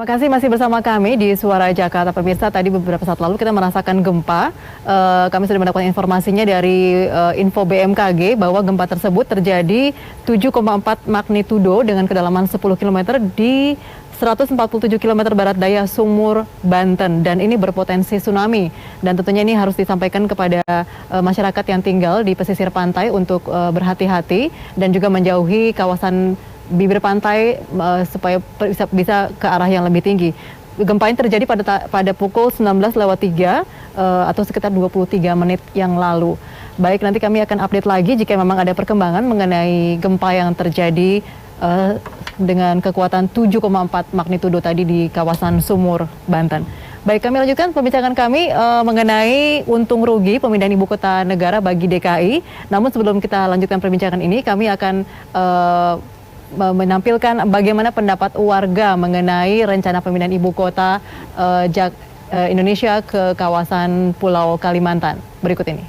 Terima kasih masih bersama kami di Suara Jakarta. Pemirsa, tadi beberapa saat lalu kita merasakan gempa. Kami sudah mendapatkan informasinya dari info BMKG bahwa gempa tersebut terjadi 7,4 magnitudo dengan kedalaman 10 km di 147 km barat daya Sumur, Banten. Dan ini berpotensi tsunami. Dan tentunya ini harus disampaikan kepada masyarakat yang tinggal di pesisir pantai untuk berhati-hati dan juga menjauhi kawasan bibir pantai supaya bisa ke arah yang lebih tinggi. Gempa ini terjadi pada pukul 19.03 atau sekitar 23 menit yang lalu. Baik, nanti kami akan update lagi jika memang ada perkembangan mengenai gempa yang terjadi dengan kekuatan 7,4 magnitudo tadi di kawasan Sumur, Banten. Baik, kami lanjutkan perbincangan kami mengenai untung rugi pemindahan ibu kota negara bagi DKI. Namun sebelum kita lanjutkan perbincangan ini, kami akan menampilkan bagaimana pendapat warga mengenai rencana pemindahan ibu kota Indonesia ke kawasan Pulau Kalimantan. Berikut ini.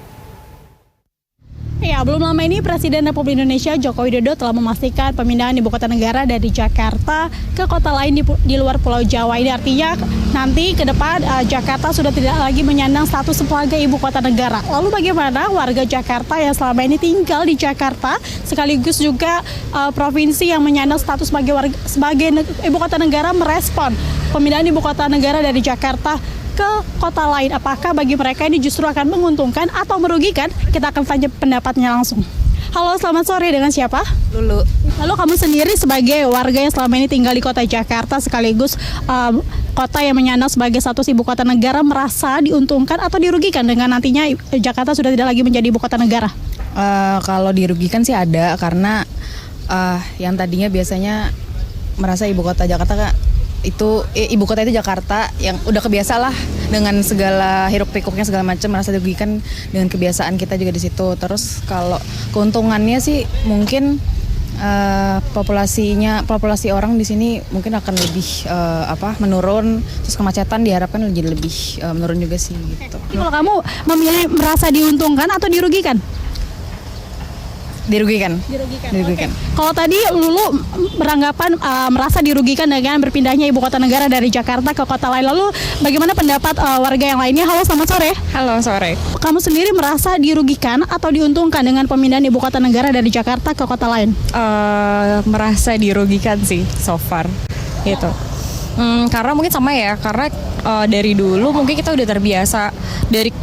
Ya, belum lama ini Presiden Republik Indonesia Joko Widodo telah memastikan pemindahan ibu kota negara dari Jakarta ke kota lain di luar Pulau Jawa. Ini artinya nanti ke depan Jakarta sudah tidak lagi menyandang status sebagai ibu kota negara. Lalu bagaimana warga Jakarta yang selama ini tinggal di Jakarta sekaligus juga provinsi yang menyandang status sebagai ibu kota negara merespon pemindahan ibu kota negara dari Jakarta ke kota lain? Apakah bagi mereka ini justru akan menguntungkan atau merugikan? Kita akan tanya pendapatnya langsung. Halo, selamat sore, dengan siapa? Lulu. Lalu kamu sendiri sebagai warga yang selama ini tinggal di kota Jakarta sekaligus kota yang menyandang sebagai status ibu kota negara, merasa diuntungkan atau dirugikan dengan nantinya Jakarta sudah tidak lagi menjadi ibu kota negara? Kalau dirugikan sih ada, karena yang tadinya biasanya merasa ibu kota Jakarta ibu kota itu Jakarta yang udah kebiasa lah dengan segala hiruk pikuknya segala macam, merasa dirugikan dengan kebiasaan kita juga di situ. Terus kalau keuntungannya sih mungkin populasi orang di sini mungkin akan lebih menurun, terus kemacetan diharapkan jadi lebih menurun juga sih gitu. Kalau kamu memilih merasa diuntungkan atau dirugikan? Dirugikan. Okay. Kalau tadi Lulu beranggapan merasa dirugikan dengan berpindahnya ibu kota negara dari Jakarta ke kota lain. Lalu bagaimana pendapat warga yang lainnya? Halo, selamat sore. Halo, sore. Kamu sendiri merasa dirugikan atau diuntungkan dengan pemindahan ibu kota negara dari Jakarta ke kota lain? Merasa dirugikan sih so far gitu. Karena mungkin sama ya, karena dari dulu mungkin kita udah terbiasa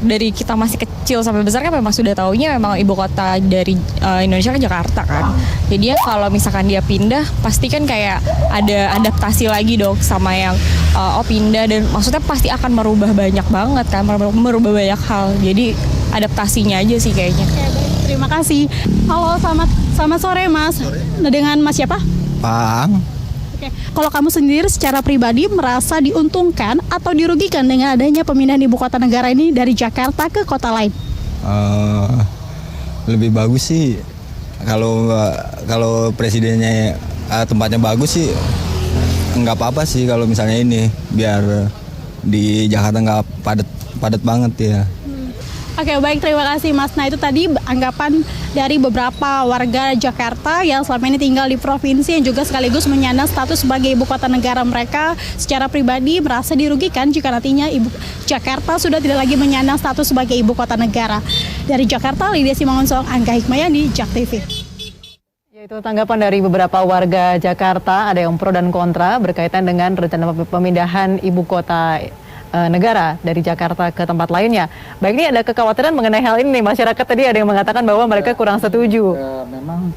dari kita masih kecil sampai besar kan memang sudah taunya memang ibu kota dari Indonesia kan Jakarta kan. Jadi ya kalau misalkan dia pindah pasti kan kayak ada adaptasi lagi dong sama yang pindah, dan maksudnya pasti akan merubah banyak banget kan, merubah banyak hal. Jadi adaptasinya aja sih kayaknya. Terima kasih. Halo, selamat sore Mas. Dengan Mas siapa? Pang. Kalau kamu sendiri secara pribadi merasa diuntungkan atau dirugikan dengan adanya pemindahan ibu kota negara ini dari Jakarta ke kota lain? Lebih bagus sih kalau presidennya tempatnya bagus sih nggak apa-apa sih kalau misalnya ini, biar di Jakarta nggak padat banget ya. Oke, baik, terima kasih Mas. Nah, itu tadi anggapan dari beberapa warga Jakarta yang selama ini tinggal di provinsi yang juga sekaligus menyandang status sebagai ibu kota negara. Mereka secara pribadi merasa dirugikan jika nantinya Jakarta sudah tidak lagi menyandang status sebagai ibu kota negara. Dari Jakarta, Lydia Simangunsong, Angga Hikmayani, JAK TV. Itu tanggapan dari beberapa warga Jakarta, ada yang pro dan kontra berkaitan dengan rencana pemindahan ibu kota negara dari Jakarta ke tempat lainnya. Baik, ini ada kekhawatiran mengenai hal ini nih. Masyarakat tadi ada yang mengatakan bahwa mereka kurang setuju. Memang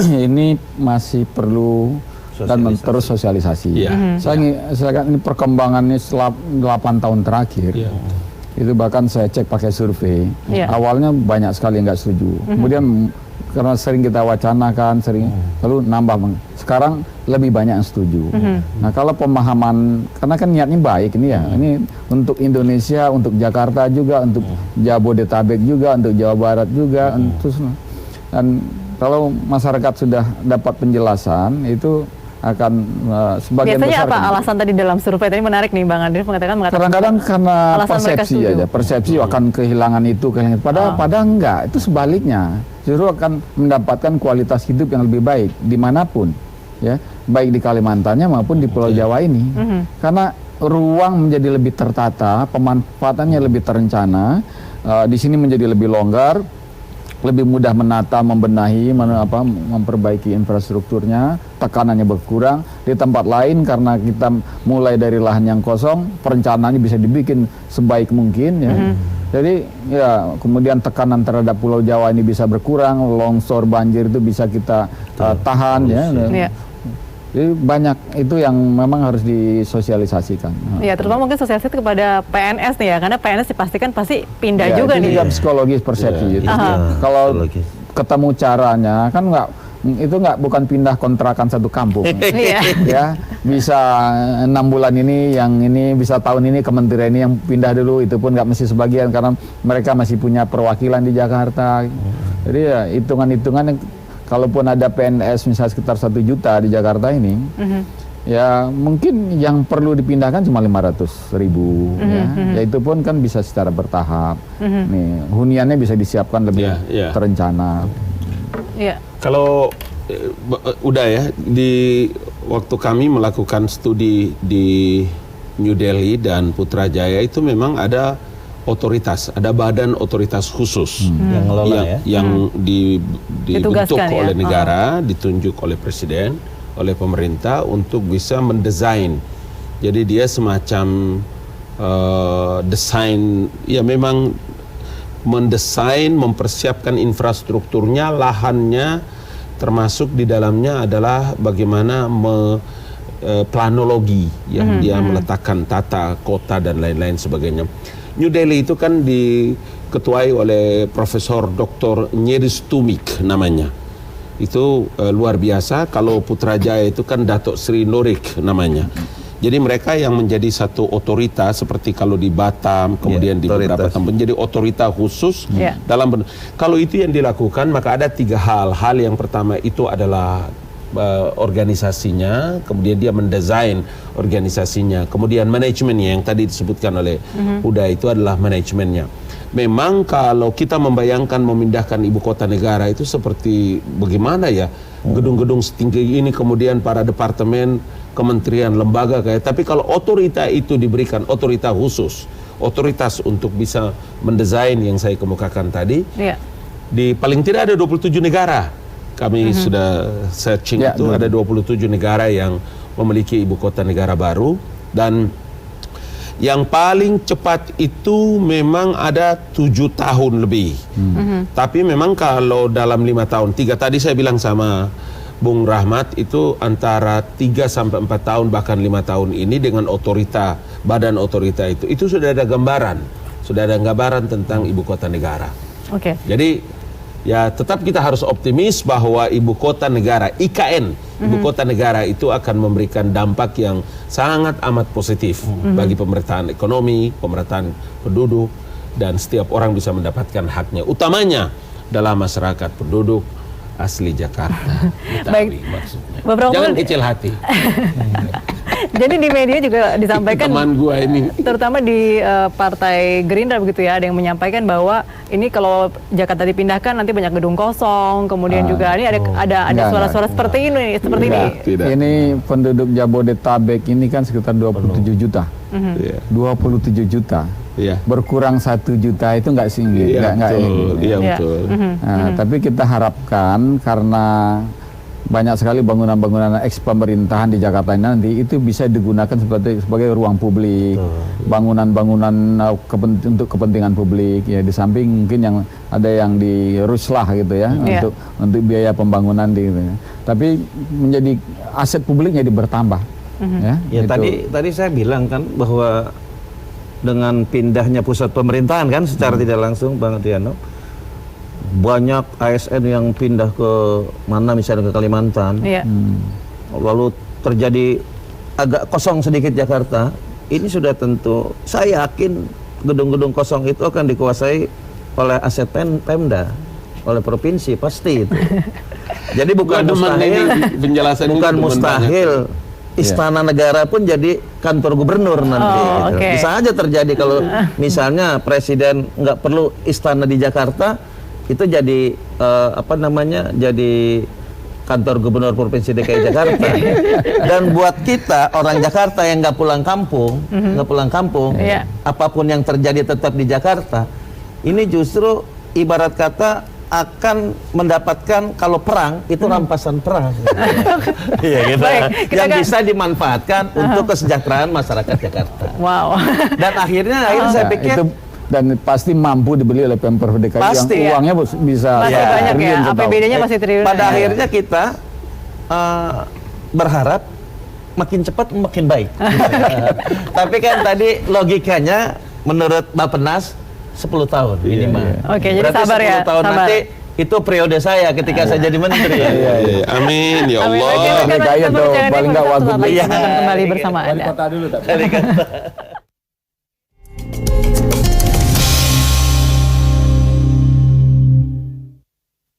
ini masih perlu dan terus sosialisasi. Saya ini perkembangannya setelah 8 tahun terakhir. Itu bahkan saya cek pakai survei. Awalnya banyak sekali yang nggak setuju. Kemudian karena sering kita wacanakan, lalu nambah. Sekarang lebih banyak yang setuju. Nah, kalau pemahaman, karena kan niatnya baik ini ya, ini untuk Indonesia, untuk Jakarta juga, untuk Jabodetabek juga, untuk Jawa Barat juga, dan kalau masyarakat sudah dapat penjelasan itu akan sebagian biasanya besar. Apa alasan tadi dalam survei tadi menarik nih Bang Andri mengatakan kadang-kadang karena persepsi aja, persepsi akan kehilangan itu, padahal enggak, itu sebaliknya, justru akan mendapatkan kualitas hidup yang lebih baik dimanapun. ya, baik di Kalimantannya maupun di Pulau Jawa ini. Karena ruang menjadi lebih tertata, pemanfaatannya lebih terencana, di sini menjadi lebih longgar, lebih mudah menata, membenahi, memperbaiki infrastrukturnya, tekanannya berkurang. Di tempat lain karena kita mulai dari lahan yang kosong, perencanaannya bisa dibikin sebaik mungkin ya. Jadi ya kemudian tekanan terhadap Pulau Jawa ini bisa berkurang, longsor banjir itu bisa kita tahan ya. Jadi banyak itu yang memang harus disosialisasikan. Ya, terutama mungkin sosialisasi kepada PNS nih ya, karena PNS dipastikan pasti pindah ya, juga nih. Itu psikologis persepsi. Kalau ketemu caranya kan bukan pindah kontrakan satu kampung. Ya, bisa 6 bulan ini, yang ini bisa tahun ini kementerian ini yang pindah dulu, itu pun nggak mesti sebagian karena mereka masih punya perwakilan di Jakarta. Jadi ya hitungan-hitungan kalaupun ada PNS misalnya sekitar 1 juta di Jakarta ini, ya mungkin yang perlu dipindahkan cuma 500.000 ya itu pun kan bisa secara bertahap. Nih huniannya bisa disiapkan lebih terencana. Kalau udah ya, di waktu kami melakukan studi di New Delhi dan Putrajaya itu memang ada otoritas, ada badan otoritas khusus yang ngelola yang dibentuk oleh ya? negara, ditunjuk oleh presiden, oleh pemerintah untuk bisa mendesain. Jadi dia semacam desain, ya memang mendesain, mempersiapkan infrastrukturnya, lahannya, termasuk di dalamnya adalah bagaimana planologi yang dia meletakkan tata kota dan lain-lain sebagainya. New Delhi itu kan diketuai oleh Profesor Dr. Nyeris Tumik namanya. Itu luar biasa. Kalau Putrajaya itu kan Datuk Sri Norik namanya. Jadi mereka yang menjadi satu otoritas seperti kalau di Batam, kemudian di beberapa tempat menjadi otoritas khusus dalam kalau itu yang dilakukan, maka ada 3 hal. Hal yang pertama itu adalah organisasinya, kemudian dia mendesain organisasinya, kemudian manajemennya yang tadi disebutkan oleh Huda itu adalah manajemennya. Memang kalau kita membayangkan memindahkan ibu kota negara itu seperti bagaimana ya, gedung-gedung setinggi ini, kemudian para departemen, kementerian, lembaga kayak. Tapi kalau otoritas itu diberikan otoritas khusus, otoritas untuk bisa mendesain yang saya kemukakan tadi, di paling tidak ada 27 negara. Kami sudah searching itu ada 27 negara yang memiliki ibu kota negara baru, dan yang paling cepat itu memang ada 7 tahun lebih. Tapi memang kalau dalam 5 tahun, 3 tadi saya bilang sama Bung Rahmat itu antara 3 sampai 4 tahun bahkan 5 tahun ini dengan otorita, badan otorita itu sudah ada gambaran tentang ibu kota negara. Jadi ya tetap kita harus optimis bahwa ibu kota negara, IKN, ibu kota negara itu akan memberikan dampak yang sangat amat positif bagi pemerataan ekonomi, pemerataan penduduk, dan setiap orang bisa mendapatkan haknya. Utamanya adalah masyarakat penduduk asli Jakarta. Baik, jangan kecil hati. Jadi di media juga disampaikan, teman gua ini, terutama di Partai Gerindra begitu ya, ada yang menyampaikan bahwa ini kalau Jakarta dipindahkan nanti banyak gedung kosong, kemudian juga ini ada suara-suara seperti ini. Ini penduduk Jabodetabek ini kan sekitar 27 juta. 27 juta. Berkurang 1 juta itu nggak tinggi, betul. Nah, tapi kita harapkan karena banyak sekali bangunan-bangunan eks pemerintahan di Jakarta ini nanti itu bisa digunakan sebagai ruang publik, bangunan-bangunan untuk kepentingan publik ya, di samping mungkin yang ada yang di Ruslah gitu ya, untuk biaya pembangunan gitu ya. Tapi menjadi aset publiknya bertambah. Ya gitu. Tadi saya bilang kan bahwa dengan pindahnya pusat pemerintahan kan secara tidak langsung, Bang Adriano, banyak ASN yang pindah ke mana, misalnya ke Kalimantan, lalu terjadi agak kosong sedikit Jakarta. Ini sudah tentu, saya yakin gedung-gedung kosong itu akan dikuasai oleh aset Pemda, oleh provinsi pasti itu. Jadi bukan mustahil Istana Negara pun jadi kantor gubernur nanti. Bisa aja terjadi kalau misalnya presiden nggak perlu istana di Jakarta, itu jadi jadi kantor gubernur provinsi DKI Jakarta. Dan buat kita orang Jakarta yang nggak pulang kampung, Iya. apapun yang terjadi tetap di Jakarta, ini justru ibarat kata akan mendapatkan kalau perang itu rampasan perang. Iya gitu. Baik, kita yang kan- bisa dimanfaatkan untuk kesejahteraan masyarakat Jakarta. Wow. Dan akhirnya saya Ya, pikir itu dan pasti mampu dibeli oleh Pemprov DKI Pasti, yang uangnya bisa Masih banyak ya, triliun setahun. APBD-nya masih triliunan. pada ya. akhirnya kita berharap makin cepat makin baik. Tapi kan tadi logikanya menurut Bappenas 10 tahun minimal. Oke, jadi Berarti sabar 10 ya, tahun sabar. nanti itu periode saya ketika saya jadi menteri. Iya, amin ya Amin. Allah. Oke, DKI atau jangan paling nggak dipecat, Wagub. setelah Iya. kami akan kembali bersama Wali Anda. kota dulu tapi. Dari kata-